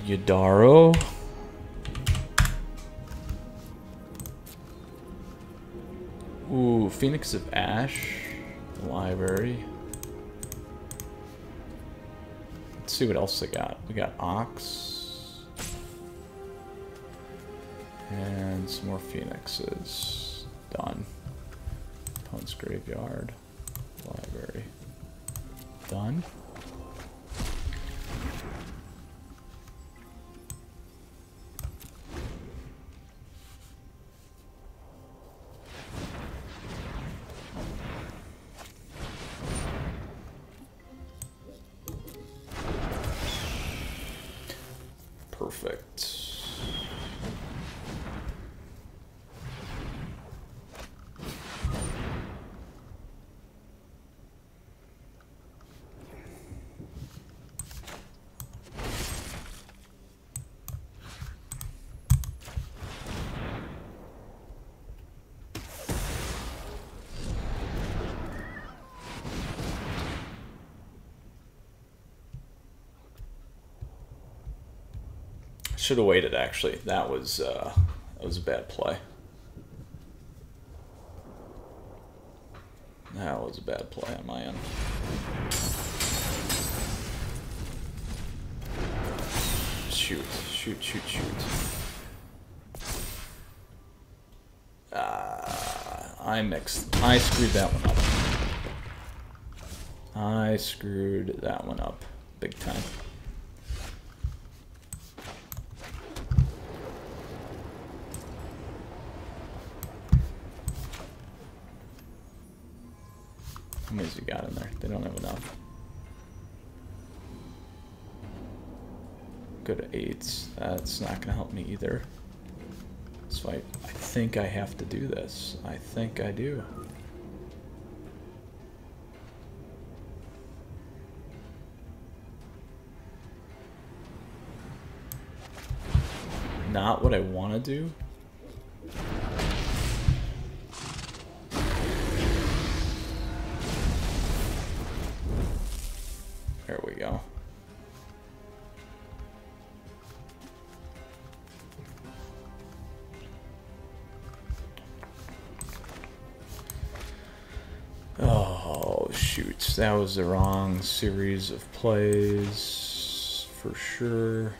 Yadaro. Ooh, Phoenix of Ash. Library. Let's see what else they got. We got Ox. And some more Phoenixes. Done. Opponent's Graveyard. Library. Done. Perfect. Should have waited, actually. That was a bad play. That was a bad play on my end. Shoot. I screwed that one up. I screwed that one up big time. How many's we got in there? They don't have enough. Go to 8s. That's not going to help me either. So I think I have to do this. I think I do. Not what I want to do. There we go. Oh, shoot. That was the wrong series of plays, for sure.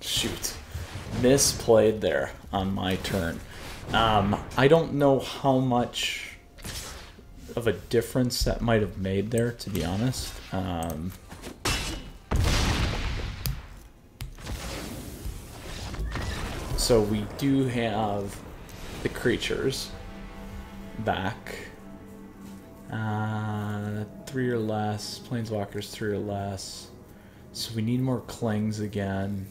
Shoot. Misplayed there on my turn. I don't know how much of a difference that might have made there, to be honest. So we do have the creatures back. 3 or less. Planeswalkers 3 or less. So we need more Clings again.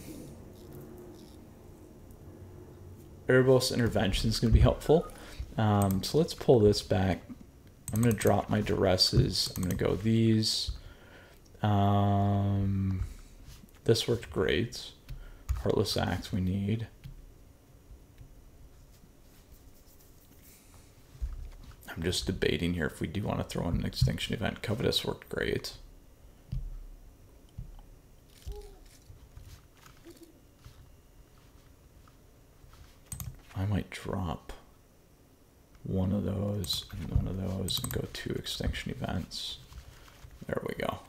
Erebos Intervention is going to be helpful. So let's pull this back. I'm going to drop my Duresses. I'm going to go these. This worked great. Heartless Axe we need. I'm just debating here if we do want to throw in an Extinction Event. Covetous worked great. I might drop one of those and one of those and go 2 Extinction Events. There we go.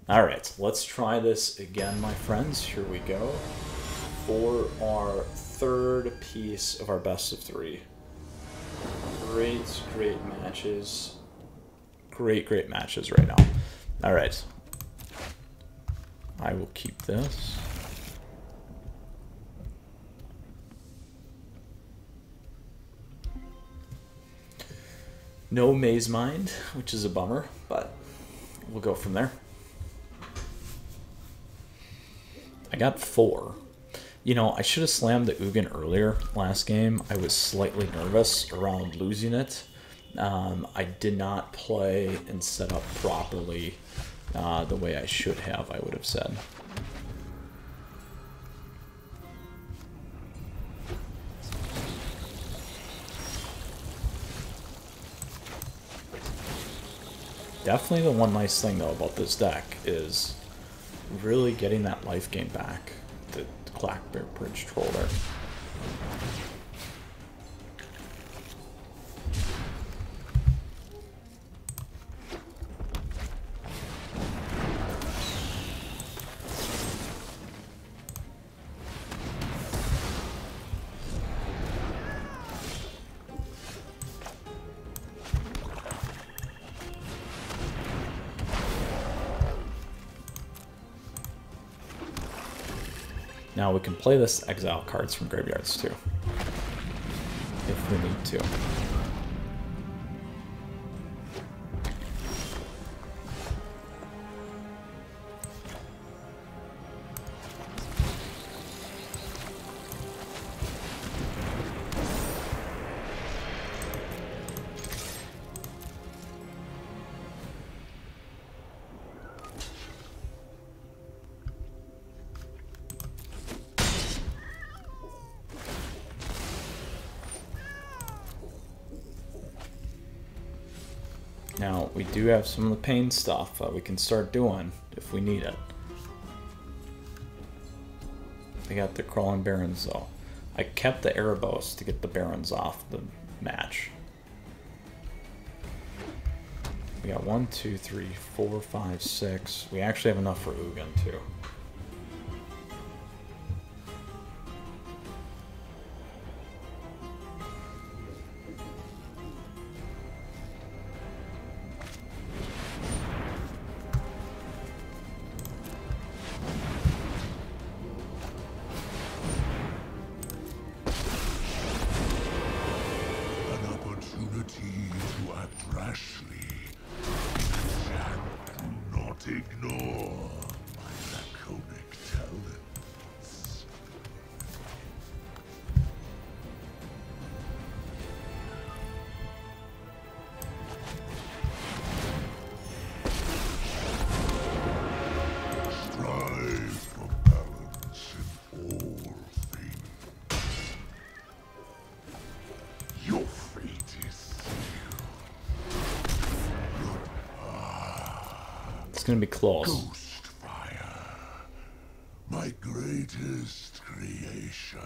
All right, let's try this again, my friends. Here we go for our third piece of our best of 3. Great matches. Great matches right now. All right. I will keep this. No Maze Mind, which is a bummer, but we'll go from there. I got 4. You know, I should have slammed the Ugin earlier last game. I was slightly nervous around losing it. I did not play and set up properly the way I should have, I would have said. Definitely the one nice thing, though, about this deck is really getting that life gain back. The Clackbear Bridge Troll there. Now we can play this exile cards from graveyards too, if we need to. Now, we do have some of the pain stuff we can start doing if we need it. I got the Crawling Barons, though. I kept the Erebos to get the Barons off the match. We got 1, 2, 3, 4, 5, 6. We actually have enough for Ugin, too. It's gonna be close. Ghost fire, my greatest creation.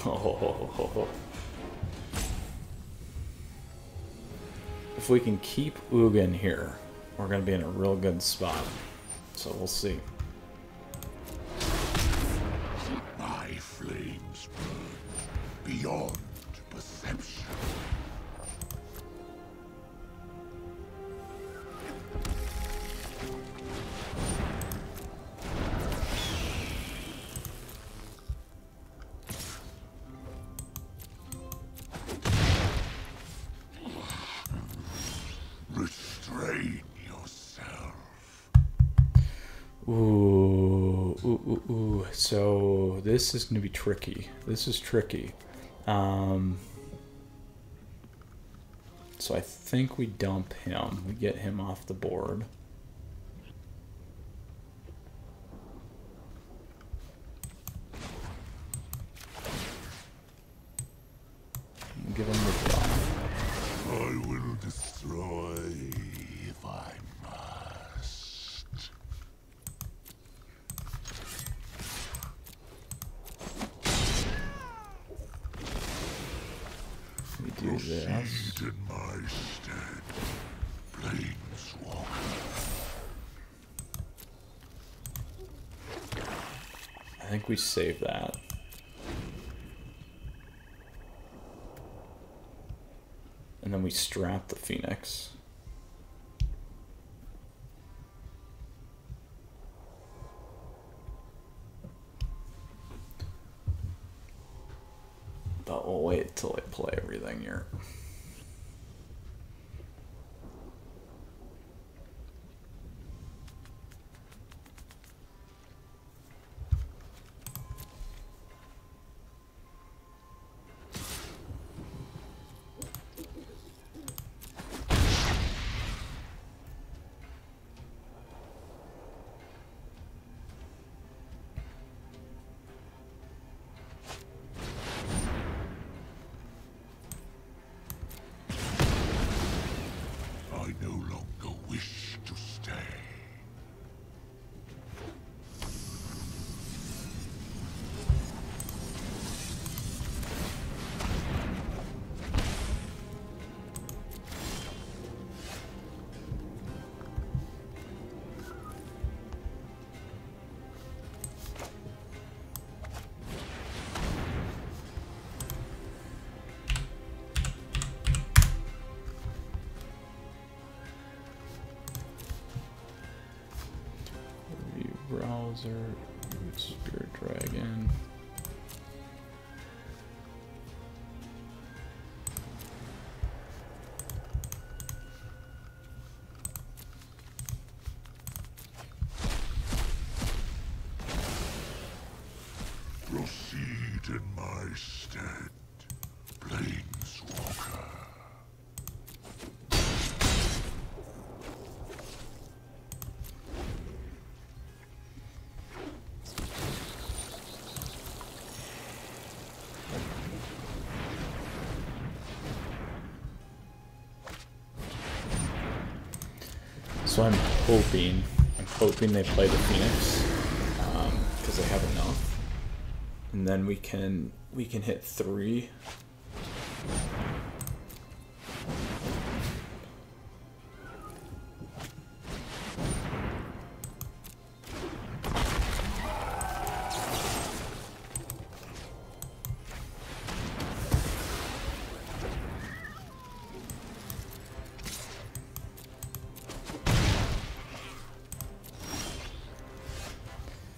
Oh. If we can keep Ugin here, we're going to be in a real good spot. So we'll see. My flames burn beyond perception. Restrain yourself. Ooh. So this is going to be tricky. This is tricky. So I think we dump him. We get him off the board. will destroy if I must. We do this. Proceed in my stead, Planeswalker. I think we save that. And then we strap the Phoenix. But we'll wait till I play everything here. I no longer wish to stay. Browser, Spirit Dragon. Proceed in my stead, Planeswalker. So I'm hoping they play the Phoenix because they have enough, and then we can hit 3.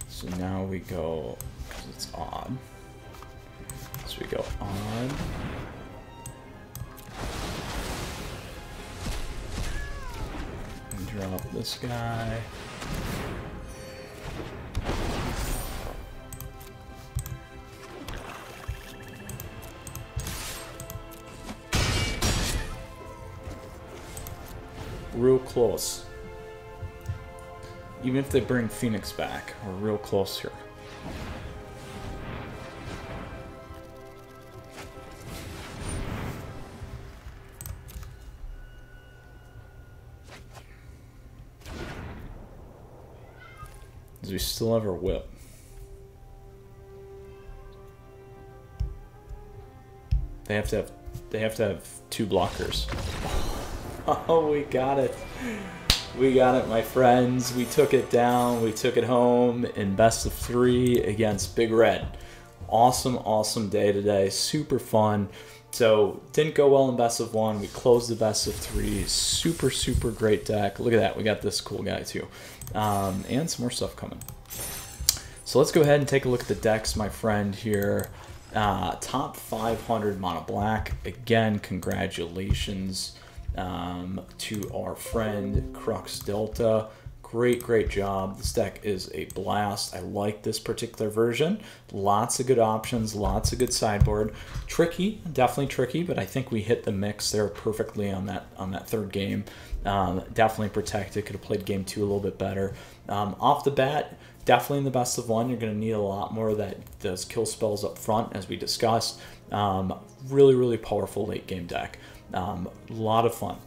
So now we go, because it's odd. So we go odd. And drop this guy. Real close. Even if they bring Phoenix back, we're real close here. Because we still have our whip. They have to have 2 blockers. Oh, we got it. We got it, my friends. We took it down. We took it home in best of 3 against Big Red. Awesome, awesome day today. Super fun. So, didn't go well in best of 1. We closed the best of 3. Super, super great deck. Look at that. We got this cool guy, too. And some more stuff coming. So, let's go ahead and take a look at the decks, my friend, here. Top 500 mono black. Again, congratulations to our friend Crux Delta. Great job. This deck is a blast. I like this particular version. Lots of good options, lots of good sideboard. Tricky, definitely tricky, but I think we hit the mix there perfectly on that 3rd game. Definitely protected. Could have played game 2 a little bit better. Off the bat, definitely in the best of 1, you're going to need a lot more of those kill spells up front, as we discussed. Really powerful late game deck. A lot of fun.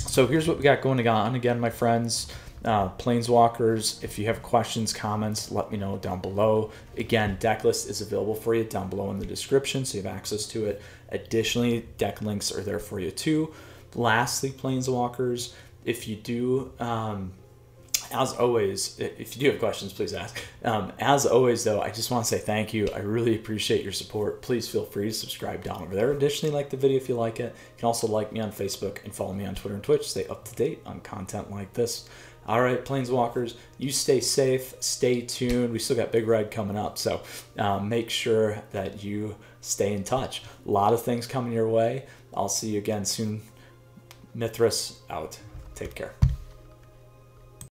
So here's what we got going on again, my friends. Planeswalkers, if you have questions, comments, let me know down below. Again, deck list is available for you down below in the description, so you have access to it. Additionally, deck links are there for you too. Lastly, Planeswalkers, if you do, as always, if you do have questions, please ask. As always, though, I just want to say thank you. I really appreciate your support. Please feel free to subscribe down over there. Additionally, like the video if you like it. You can also like me on Facebook and follow me on Twitter and Twitch. Stay up to date on content like this. All right, Planeswalkers, you stay safe, stay tuned. We still got Big Red coming up, so make sure that you stay in touch. A lot of things coming your way. I'll see you again soon. Mythras out. Take care.